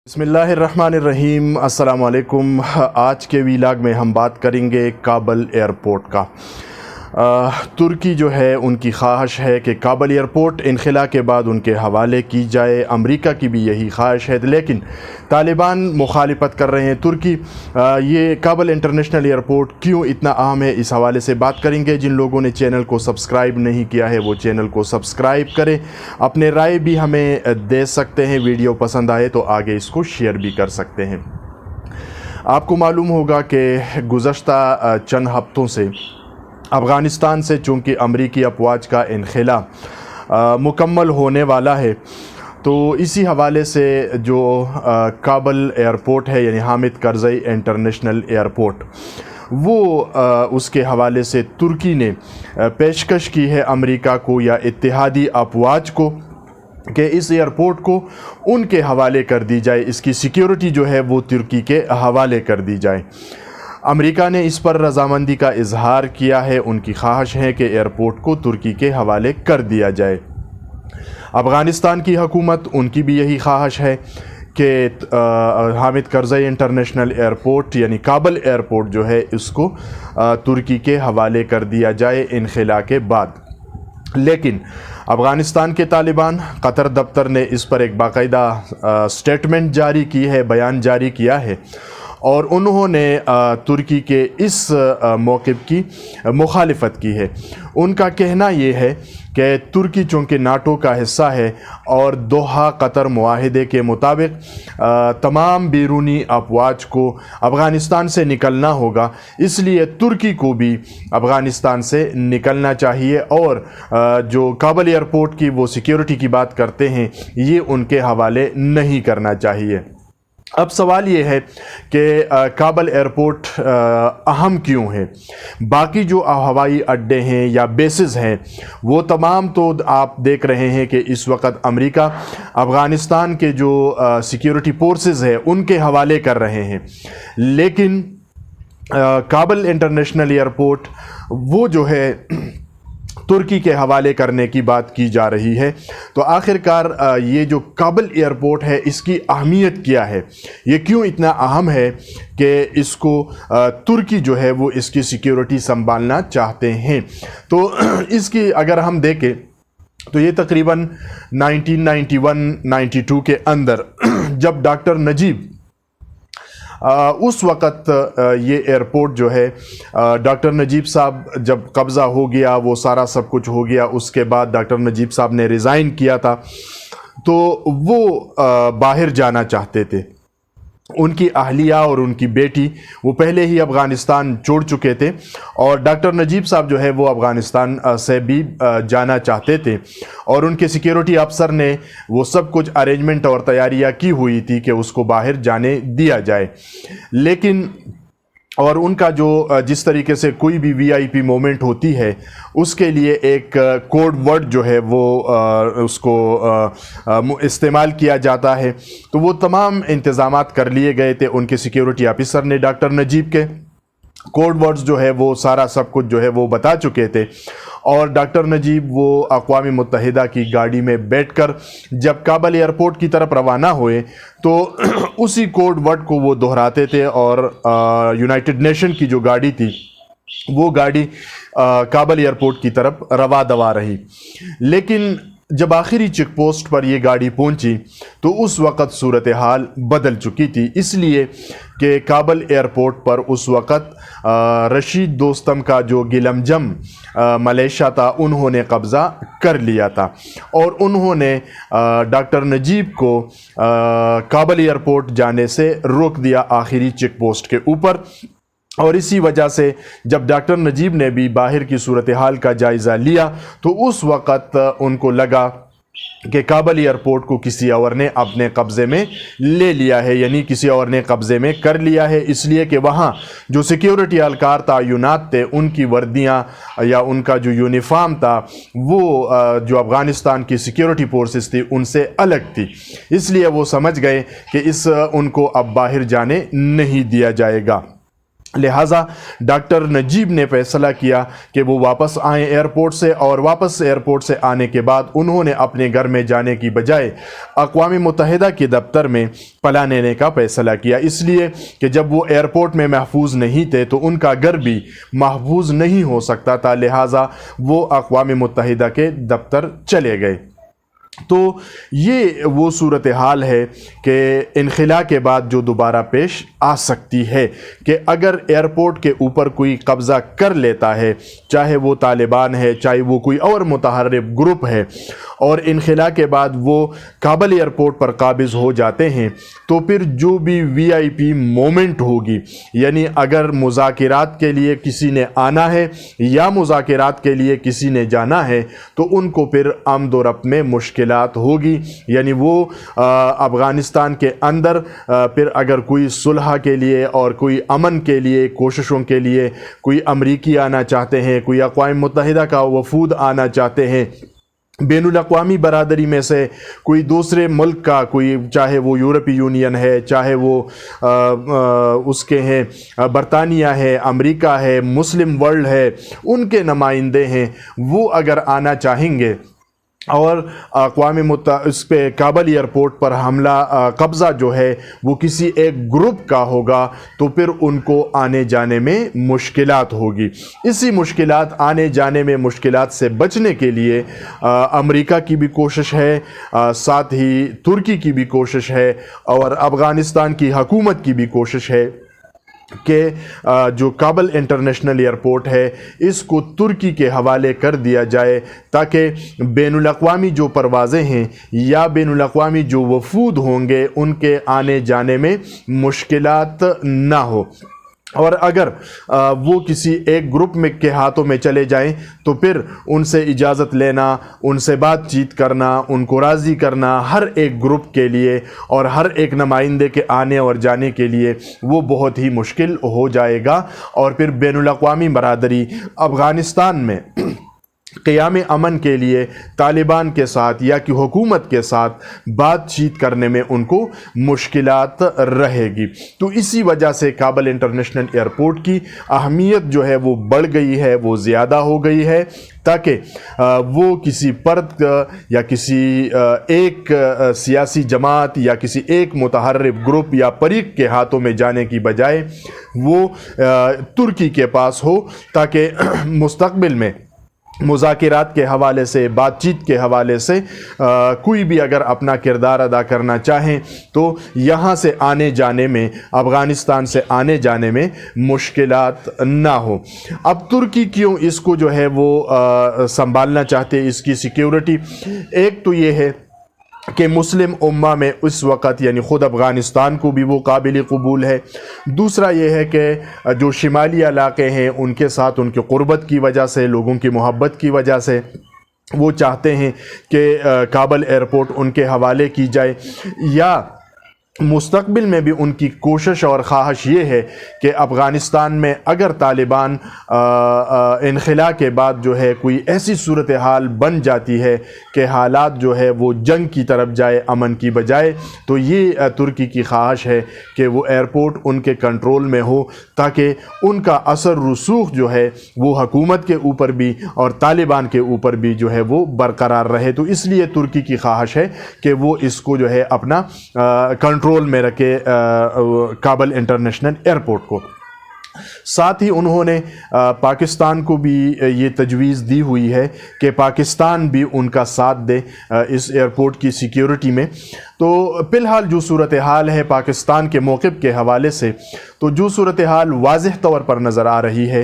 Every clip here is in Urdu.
بسم اللہ الرحمن الرحیم، السلام علیکم۔ آج کے ویلاگ میں ہم بات کریں گے کابل ایئرپورٹ کا۔ ترکی جو ہے ان کی خواہش ہے کہ کابل ایئرپورٹ انخلا کے بعد ان کے حوالے کی جائے۔ امریکہ کی بھی یہی خواہش ہے، لیکن طالبان مخالفت کر رہے ہیں۔ ترکی یہ کابل انٹرنیشنل ایئرپورٹ کیوں اتنا اہم ہے، اس حوالے سے بات کریں گے۔ جن لوگوں نے چینل کو سبسکرائب نہیں کیا ہے وہ چینل کو سبسکرائب کریں۔ اپنے رائے بھی ہمیں دے سکتے ہیں، ویڈیو پسند آئے تو آگے اس کو شیئر بھی کر سکتے ہیں۔ آپ کو معلوم ہوگا کہ گزشتہ چند ہفتوں سے افغانستان سے چونکہ امریکی افواج کا انخلا مکمل ہونے والا ہے، تو اسی حوالے سے جو کابل ایئرپورٹ ہے یعنی حامد کرزئی انٹرنیشنل ایئرپورٹ، وہ اس کے حوالے سے ترکی نے پیشکش کی ہے امریکہ کو یا اتحادی افواج کو کہ اس ایئرپورٹ کو ان کے حوالے کر دی جائے، اس کی سیکیورٹی جو ہے وہ ترکی کے حوالے کر دی جائے۔ امریکہ نے اس پر رضامندی کا اظہار کیا ہے، ان کی خواہش ہے کہ ایئرپورٹ کو ترکی کے حوالے کر دیا جائے۔ افغانستان کی حکومت، ان کی بھی یہی خواہش ہے کہ حامد کرزئی انٹرنیشنل ایئرپورٹ یعنی کابل ایئرپورٹ جو ہے اس کو ترکی کے حوالے کر دیا جائے انخلا کے بعد۔ لیکن افغانستان کے طالبان قطر دفتر نے اس پر ایک باقاعدہ سٹیٹمنٹ جاری کی ہے، بیان جاری کیا ہے، اور انہوں نے ترکی کے اس موقف کی مخالفت کی ہے۔ ان کا کہنا یہ ہے کہ ترکی چونکہ ناٹو کا حصہ ہے اور دوحہ قطر معاہدے کے مطابق تمام بیرونی افواج کو افغانستان سے نکلنا ہوگا، اس لیے ترکی کو بھی افغانستان سے نکلنا چاہیے، اور جو کابل ایئرپورٹ کی وہ سیکیورٹی کی بات کرتے ہیں یہ ان کے حوالے نہیں کرنا چاہیے۔ اب سوال یہ ہے کہ کابل ایئرپورٹ اہم کیوں ہے؟ باقی جو ہوائی اڈے ہیں یا بیسز ہیں وہ تمام تو آپ دیکھ رہے ہیں کہ اس وقت امریکہ افغانستان کے جو سیکیورٹی فورسز ہیں ان کے حوالے کر رہے ہیں، لیکن کابل انٹرنیشنل ایئرپورٹ وہ جو ہے ترکی کے حوالے کرنے کی بات کی جا رہی ہے۔ تو آخرکار یہ جو کابل ایئرپورٹ ہے اس کی اہمیت کیا ہے، یہ کیوں اتنا اہم ہے کہ اس کو ترکی جو ہے وہ اس کی سیکیورٹی سنبھالنا چاہتے ہیں؟ تو اس کی اگر ہم دیکھیں تو یہ تقریباً 1991-92 کے اندر جب ڈاکٹر نجیب اس وقت یہ ایئرپورٹ جو ہے ڈاکٹر نجیب صاحب جب قبضہ ہو گیا، وہ سارا سب کچھ ہو گیا، اس کے بعد ڈاکٹر نجیب صاحب نے ریزائن کیا تھا، تو وہ باہر جانا چاہتے تھے۔ ان کی اہلیہ اور ان کی بیٹی وہ پہلے ہی افغانستان چھوڑ چکے تھے، اور ڈاکٹر نجیب صاحب جو ہے وہ افغانستان سے بھی جانا چاہتے تھے، اور ان کے سیکیورٹی افسر نے وہ سب کچھ ارینجمنٹ اور تیاریاں کی ہوئی تھی کہ اس کو باہر جانے دیا جائے۔ لیکن اور ان کا جو جس طریقے سے کوئی بھی وی آئی پی مومنٹ ہوتی ہے اس کے لیے ایک کوڈ ورڈ جو ہے وہ اس کو استعمال کیا جاتا ہے، تو وہ تمام انتظامات کر لیے گئے تھے۔ ان کے سیکیورٹی آفیسر نے ڈاکٹر نجیب کے کوڈ ورڈز جو ہے وہ سارا سب کچھ جو ہے وہ بتا چکے تھے، اور ڈاکٹر نجیب وہ اقوام متحدہ کی گاڑی میں بیٹھ کر جب کابل ایئرپورٹ کی طرف روانہ ہوئے تو اسی کوڈ ورڈ کو وہ دہراتے تھے، اور یونائٹڈ نیشن کی جو گاڑی تھی وہ گاڑی کابل ایئرپورٹ کی طرف رواں دوا رہی۔ لیکن جب آخری چیک پوسٹ پر یہ گاڑی پہنچی تو اس وقت صورتحال بدل چکی تھی، اس لیے کہ کابل ایئرپورٹ پر اس وقت رشید دوستم کا جو گلمجم ملیشیا تھا انہوں نے قبضہ کر لیا تھا، اور انہوں نے ڈاکٹر نجیب کو کابل ایئرپورٹ جانے سے روک دیا آخری چیک پوسٹ کے اوپر۔ اور اسی وجہ سے جب ڈاکٹر نجیب نے بھی باہر کی صورتحال کا جائزہ لیا تو اس وقت ان کو لگا کہ کابل ایئرپورٹ کو کسی اور نے اپنے قبضے میں لے لیا ہے، یعنی کسی اور نے قبضے میں کر لیا ہے، اس لیے کہ وہاں جو سیکیورٹی اہلکار تعینات تھے ان کی وردیاں یا ان کا جو یونیفارم تھا وہ جو افغانستان کی سیکیورٹی فورسز تھی ان سے الگ تھی، اس لیے وہ سمجھ گئے کہ ان کو اب باہر جانے نہیں دیا جائے گا۔ لہٰذا ڈاکٹر نجیب نے فیصلہ کیا کہ وہ واپس آئیں ایئرپورٹ سے، اور واپس ایئرپورٹ سے آنے کے بعد انہوں نے اپنے گھر میں جانے کی بجائے اقوام متحدہ کے دفتر میں پناہ لینے کا فیصلہ کیا، اس لیے کہ جب وہ ایئرپورٹ میں محفوظ نہیں تھے تو ان کا گھر بھی محفوظ نہیں ہو سکتا تھا، لہٰذا وہ اقوام متحدہ کے دفتر چلے گئے۔ تو یہ وہ صورتحال ہے کہ انخلا کے بعد جو دوبارہ پیش آ سکتی ہے کہ اگر ایئرپورٹ کے اوپر کوئی قبضہ کر لیتا ہے، چاہے وہ طالبان ہے، چاہے وہ کوئی اور متحرک گروپ ہے، اور انخلا کے بعد وہ کابل ایئرپورٹ پر قابض ہو جاتے ہیں، تو پھر جو بھی وی آئی پی مومنٹ ہوگی، یعنی اگر مذاکرات کے لیے کسی نے آنا ہے یا مذاکرات کے لیے کسی نے جانا ہے، تو ان کو پھر آمد و رفت میں مشکلات ہوگی، یعنی وہ افغانستان کے اندر پھر اگر کوئی صلح کے لیے اور کوئی امن کے لیے کوششوں کے لیے کوئی امریکی آنا چاہتے ہیں، کوئی اقوام متحدہ کا وفود آنا چاہتے ہیں، بین الاقوامی برادری میں سے کوئی دوسرے ملک کا کوئی، چاہے وہ یورپی یونین ہے، چاہے وہ اس کے ہیں برطانیہ ہے، امریکہ ہے، مسلم ورلڈ ہے، ان کے نمائندے ہیں، وہ اگر آنا چاہیں گے اور اقوام متحدہ اس پہ کابل ایئرپورٹ پر حملہ قبضہ جو ہے وہ کسی ایک گروپ کا ہوگا، تو پھر ان کو آنے جانے میں مشکلات ہوگی۔ اسی مشکلات آنے جانے میں مشکلات سے بچنے کے لیے امریکہ کی بھی کوشش ہے، ساتھ ہی ترکی کی بھی کوشش ہے، اور افغانستان کی حکومت کی بھی کوشش ہے کہ جو کابل انٹرنیشنل ایئرپورٹ ہے اس کو ترکی کے حوالے کر دیا جائے، تاکہ بین الاقوامی جو پروازیں ہیں یا بین الاقوامی جو وفود ہوں گے ان کے آنے جانے میں مشکلات نہ ہو۔ اور اگر وہ کسی ایک گروپ میں کے ہاتھوں میں چلے جائیں تو پھر ان سے اجازت لینا، ان سے بات چیت کرنا، ان کو راضی کرنا ہر ایک گروپ کے لیے اور ہر ایک نمائندے کے آنے اور جانے کے لیے وہ بہت ہی مشکل ہو جائے گا، اور پھر بین الاقوامی برادری افغانستان میں قیام امن کے لیے طالبان کے ساتھ یا کہ حکومت کے ساتھ بات چیت کرنے میں ان کو مشکلات رہے گی۔ تو اسی وجہ سے کابل انٹرنیشنل ایئرپورٹ کی اہمیت جو ہے وہ بڑھ گئی ہے، وہ زیادہ ہو گئی ہے، تاکہ وہ کسی فرد یا کسی ایک سیاسی جماعت یا کسی ایک متحرک گروپ یا فریق کے ہاتھوں میں جانے کی بجائے وہ ترکی کے پاس ہو، تاکہ مستقبل میں مذاکرات کے حوالے سے، بات چیت کے حوالے سے کوئی بھی اگر اپنا کردار ادا کرنا چاہیں تو یہاں سے آنے جانے میں، افغانستان سے آنے جانے میں مشکلات نہ ہو۔ اب ترکی کیوں اس کو جو ہے وہ سنبھالنا چاہتے، اس کی سیکیورٹی؟ ایک تو یہ ہے کہ مسلم امہ میں اس وقت یعنی خود افغانستان کو بھی وہ قابل قبول ہے، دوسرا یہ ہے کہ جو شمالی علاقے ہیں ان کے ساتھ ان کی قربت کی وجہ سے، لوگوں کی محبت کی وجہ سے وہ چاہتے ہیں کہ کابل ایئرپورٹ ان کے حوالے کی جائے، یا مستقبل میں بھی ان کی کوشش اور خواہش یہ ہے کہ افغانستان میں اگر طالبان انخلا کے بعد جو ہے کوئی ایسی صورتحال بن جاتی ہے کہ حالات جو ہے وہ جنگ کی طرف جائے امن کی بجائے، تو یہ ترکی کی خواہش ہے کہ وہ ایئرپورٹ ان کے کنٹرول میں ہو، تاکہ ان کا اثر رسوخ جو ہے وہ حکومت کے اوپر بھی اور طالبان کے اوپر بھی جو ہے وہ برقرار رہے۔ تو اس لیے ترکی کی خواہش ہے کہ وہ اس کو جو ہے اپنا کنٹرول میں رکھے کابل انٹرنیشنل ایئرپورٹ کو۔ ساتھ ہی انہوں نے پاکستان کو بھی یہ تجویز دی ہوئی ہے کہ پاکستان بھی ان کا ساتھ دے اس ایئرپورٹ کی سیکیورٹی میں۔ تو فی الحال جو صورتحال ہے پاکستان کے موقف کے حوالے سے، تو جو صورتحال واضح طور پر نظر آ رہی ہے،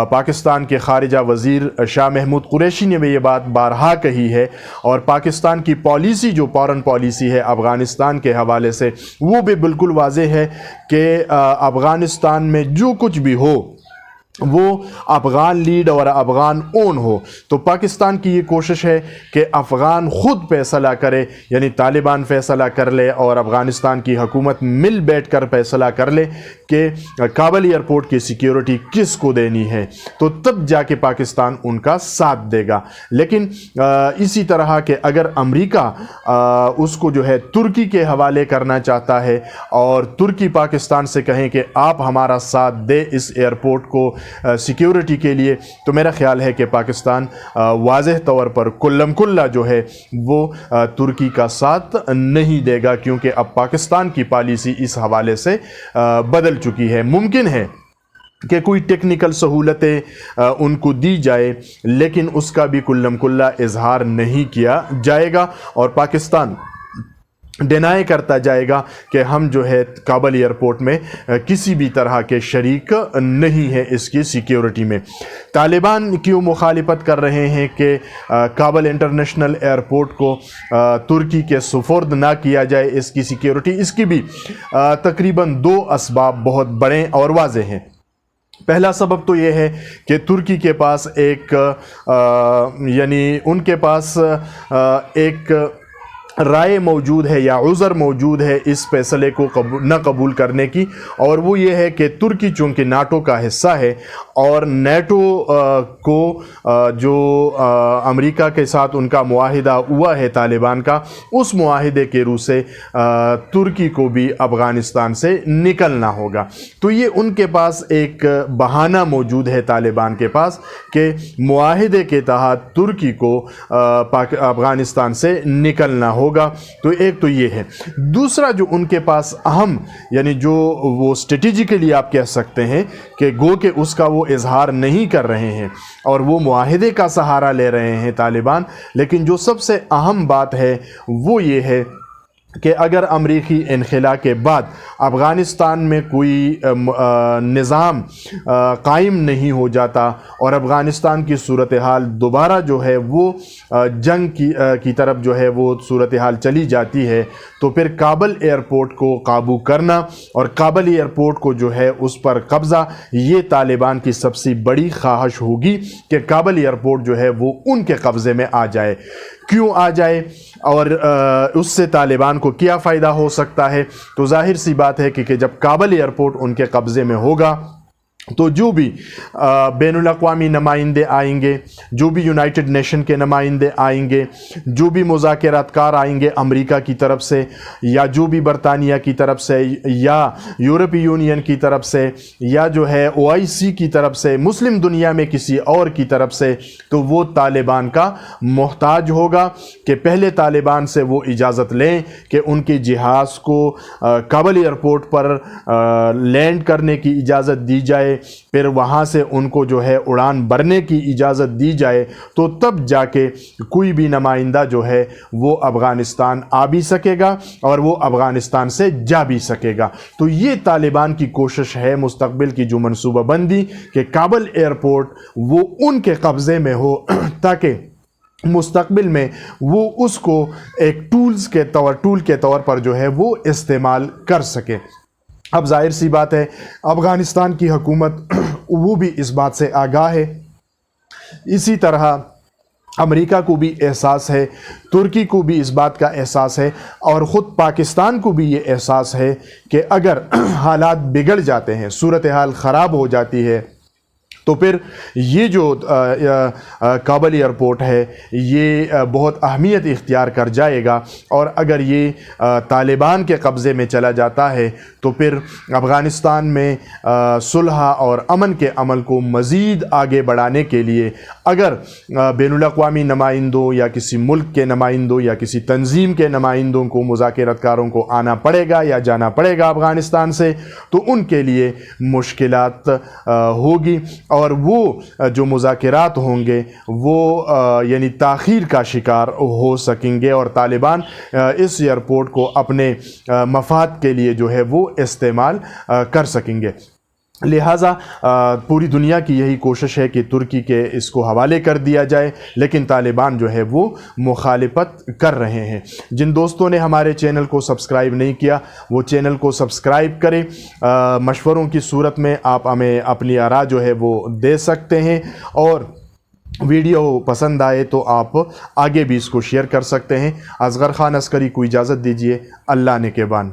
پاکستان کے خارجہ وزیر شاہ محمود قریشی نے بھی یہ بات بارہا کہی ہے، اور پاکستان کی پالیسی جو فارن پالیسی ہے افغانستان کے حوالے سے وہ بھی بالکل واضح ہے کہ افغانستان میں جو کچھ بھی ہو وہ افغان لیڈ اور افغان اون ہو۔ تو پاکستان کی یہ کوشش ہے کہ افغان خود فیصلہ کرے، یعنی طالبان فیصلہ کر لے اور افغانستان کی حکومت مل بیٹھ کر فیصلہ کر لے کہ کابل ایئرپورٹ کی سیکیورٹی کس کو دینی ہے، تو تب جا کے پاکستان ان کا ساتھ دے گا۔ لیکن اسی طرح کہ اگر امریکہ اس کو جو ہے ترکی کے حوالے کرنا چاہتا ہے اور ترکی پاکستان سے کہیں کہ آپ ہمارا ساتھ دے اس ایئرپورٹ کو سیکیورٹی کے لیے، تو میرا خیال ہے کہ پاکستان واضح طور پر کلم کلا جو ہے وہ ترکی کا ساتھ نہیں دے گا، کیونکہ اب پاکستان کی پالیسی اس حوالے سے بدل چکی ہے۔ ممکن ہے کہ کوئی ٹیکنیکل سہولتیں ان کو دی جائے، لیکن اس کا بھی کلم کلا اظہار نہیں کیا جائے گا، اور پاکستان ڈینائی کرتا جائے گا کہ ہم جو ہے کابل ایئرپورٹ میں کسی بھی طرح کے شریک نہیں ہے اس کی سیکیورٹی میں۔ طالبان کیوں مخالفت کر رہے ہیں کہ کابل انٹرنیشنل ایئرپورٹ کو ترکی کے سپرد نہ کیا جائے اس کی سیکیورٹی؟ اس کی بھی تقریباً 2 اسباب بہت بڑے اور واضح ہیں۔ پہلا سبب تو یہ ہے کہ ترکی کے پاس یعنی ان کے پاس ایک رائے موجود ہے یا عذر موجود ہے اس فیصلے کو نہ قبول کرنے کی، اور وہ یہ ہے کہ ترکی چونکہ ناٹو کا حصہ ہے، اور نیٹو کو جو امریکہ کے ساتھ ان کا معاہدہ ہوا ہے طالبان کا، اس معاہدے کے روح سے ترکی کو بھی افغانستان سے نکلنا ہوگا۔ تو یہ ان کے پاس ایک بہانہ موجود ہے طالبان کے پاس کہ معاہدے کے تحت ترکی کو افغانستان سے نکلنا ہوگا۔ تو ایک تو یہ ہے۔ دوسرا جو ان کے پاس اہم، یعنی جو وہ اسٹریٹجیکلی آپ کہہ سکتے ہیں کہ گو کہ اس کا وہ اظہار نہیں کر رہے ہیں اور وہ معاہدے کا سہارا لے رہے ہیں طالبان، لیکن جو سب سے اہم بات ہے وہ یہ ہے کہ اگر امریکی انخلا کے بعد افغانستان میں کوئی نظام قائم نہیں ہو جاتا اور افغانستان کی صورتحال دوبارہ جو ہے وہ جنگ کی طرف جو ہے وہ صورتحال چلی جاتی ہے، تو پھر کابل ایئرپورٹ کو قابو کرنا اور کابل ایئرپورٹ کو جو ہے اس پر قبضہ، یہ طالبان کی سب سے بڑی خواہش ہوگی کہ کابل ایئرپورٹ جو ہے وہ ان کے قبضے میں آ جائے۔ کیوں آ جائے اور اس سے طالبان کو کیا فائدہ ہو سکتا ہے؟ تو ظاہر سی بات ہے کہ جب کابل ایئرپورٹ ان کے قبضے میں ہوگا تو جو بھی بین الاقوامی نمائندے آئیں گے، جو بھی یونائٹڈ نیشن کے نمائندے آئیں گے، جو بھی مذاکرات کار آئیں گے امریکہ کی طرف سے یا جو بھی برطانیہ کی طرف سے یا یورپی یونین کی طرف سے یا جو ہے OIC کی طرف سے، مسلم دنیا میں کسی اور کی طرف سے، تو وہ طالبان کا محتاج ہوگا کہ پہلے طالبان سے وہ اجازت لیں کہ ان کے جہاز کو کابل ایئرپورٹ پر لینڈ کرنے کی اجازت دی جائے، پھر وہاں سے ان کو جو ہے اڑان بھرنے کی اجازت دی جائے، تو تب جا کے کوئی بھی نمائندہ جو ہے وہ افغانستان آ بھی سکے گا اور وہ افغانستان سے جا بھی سکے گا۔ تو یہ طالبان کی کوشش ہے مستقبل کی جو منصوبہ بندی کہ کابل ایئرپورٹ وہ ان کے قبضے میں ہو تاکہ مستقبل میں وہ اس کو ایک ٹول کے طور پر جو ہے وہ استعمال کر سکے۔ اب ظاہر سی بات ہے افغانستان کی حکومت وہ بھی اس بات سے آگاہ ہے، اسی طرح امریکہ کو بھی احساس ہے، ترکی کو بھی اس بات کا احساس ہے، اور خود پاکستان کو بھی یہ احساس ہے کہ اگر حالات بگڑ جاتے ہیں، صورتحال خراب ہو جاتی ہے، تو پھر یہ جو کابل ایئرپورٹ ہے یہ بہت اہمیت اختیار کر جائے گا، اور اگر یہ طالبان کے قبضے میں چلا جاتا ہے تو پھر افغانستان میں صلح اور امن کے عمل کو مزید آگے بڑھانے کے لیے اگر بین الاقوامی نمائندوں یا کسی ملک کے نمائندوں یا کسی تنظیم کے نمائندوں کو، مذاکرات کاروں کو آنا پڑے گا یا جانا پڑے گا افغانستان سے، تو ان کے لیے مشکلات ہوگی، اور وہ جو مذاکرات ہوں گے وہ یعنی تاخیر کا شکار ہو سکیں گے، اور طالبان اس ایئرپورٹ کو اپنے مفاد کے لیے جو ہے وہ استعمال کر سکیں گے۔ لہٰذا پوری دنیا کی یہی کوشش ہے کہ ترکی کے اس کو حوالے کر دیا جائے، لیکن طالبان جو ہے وہ مخالفت کر رہے ہیں۔ جن دوستوں نے ہمارے چینل کو سبسکرائب نہیں کیا وہ چینل کو سبسکرائب کریں۔ مشوروں کی صورت میں آپ ہمیں اپنی آراء جو ہے وہ دے سکتے ہیں، اور ویڈیو پسند آئے تو آپ آگے بھی اس کو شیئر کر سکتے ہیں۔ اصغر خان عسکری کو اجازت دیجیے، اللہ نگہبان۔